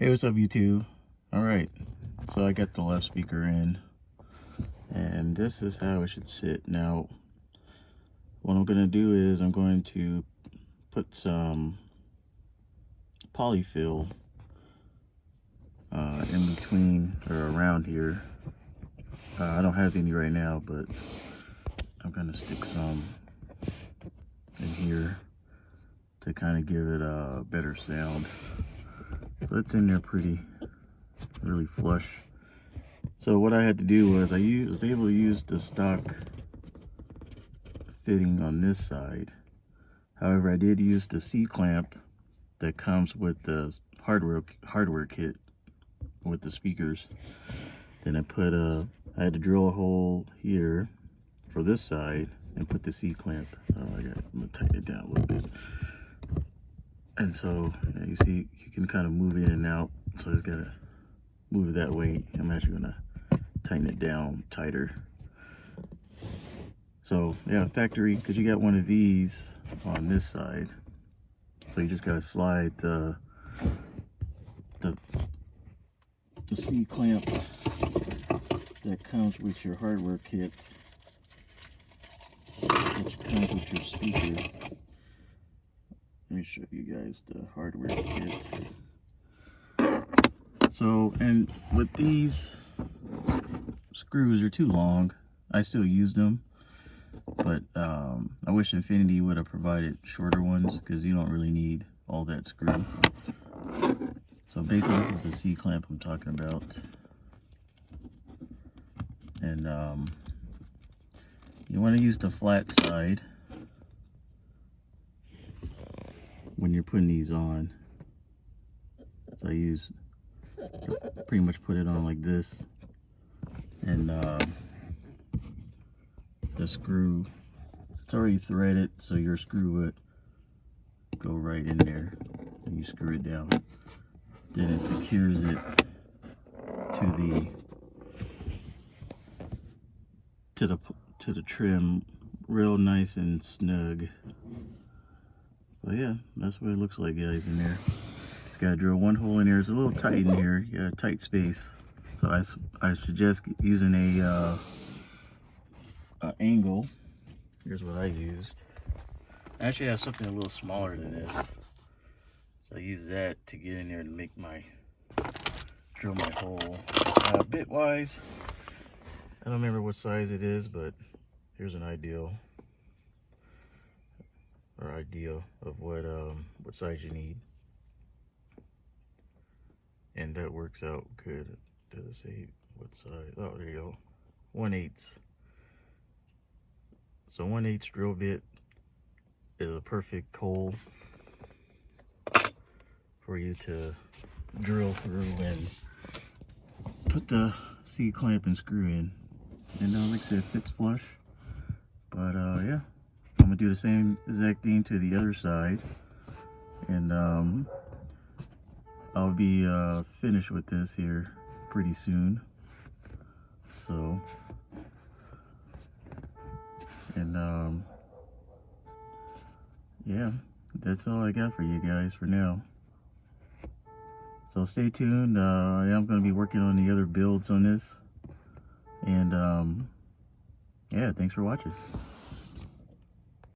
Hey, what's up, YouTube? All right, so I got the left speaker in, and this is how it should sit. Now, what I'm gonna do is I'm going to put some polyfill in between or around here. I don't have any right now, but I'm gonna stick some in here to kind of give it a better sound. So it's in there really flush. So what I had to do was I was able to use the stock fitting on this side. However, I did use the C-clamp that comes with the hardware kit with the speakers. Then I had to drill a hole here for this side and put the C-clamp. I'm gonna tighten it down a little bit. And so you see, you can kind of move in and out. So I just gotta move it that way. I'm actually gonna tighten it down tighter. So yeah, factory, because you got one of these on this side. So you just gotta slide the C-clamp that comes with your hardware kit, which comes with your speaker. Let me show you guys the hardware kit. So, and with these screws are too long. I still use them, but I wish Infinity would have provided shorter ones because you don't really need all that screw. So basically this is the C-clamp I'm talking about. And you want to use the flat side when you're putting these on. So I pretty much put it on like this, and the screw, it's already threaded, so your screw would go right in there and you screw it down. Then it secures it to the trim real nice and snug. But yeah, that's what it looks like, guys, in there. Just gotta drill one hole in here. It's a little tight in here. You got a tight space. So I suggest using a angle. Here's what I used. I actually have something a little smaller than this. So I use that to get in there to drill my hole. Bit-wise, I don't remember what size it is, but here's an idea of what size you need. And that works out good. Does it say what size? Oh, there you go. 1/8. So 1/8 drill bit is a perfect hole for you to drill through and put the C-clamp and screw in. And like I said, it fits flush. But yeah, I'm gonna do the same exact thing to the other side. And I'll be finished with this here pretty soon. So, and yeah, that's all I got for you guys for now. So stay tuned. I am going to be working on the other builds on this. And yeah, thanks for watching.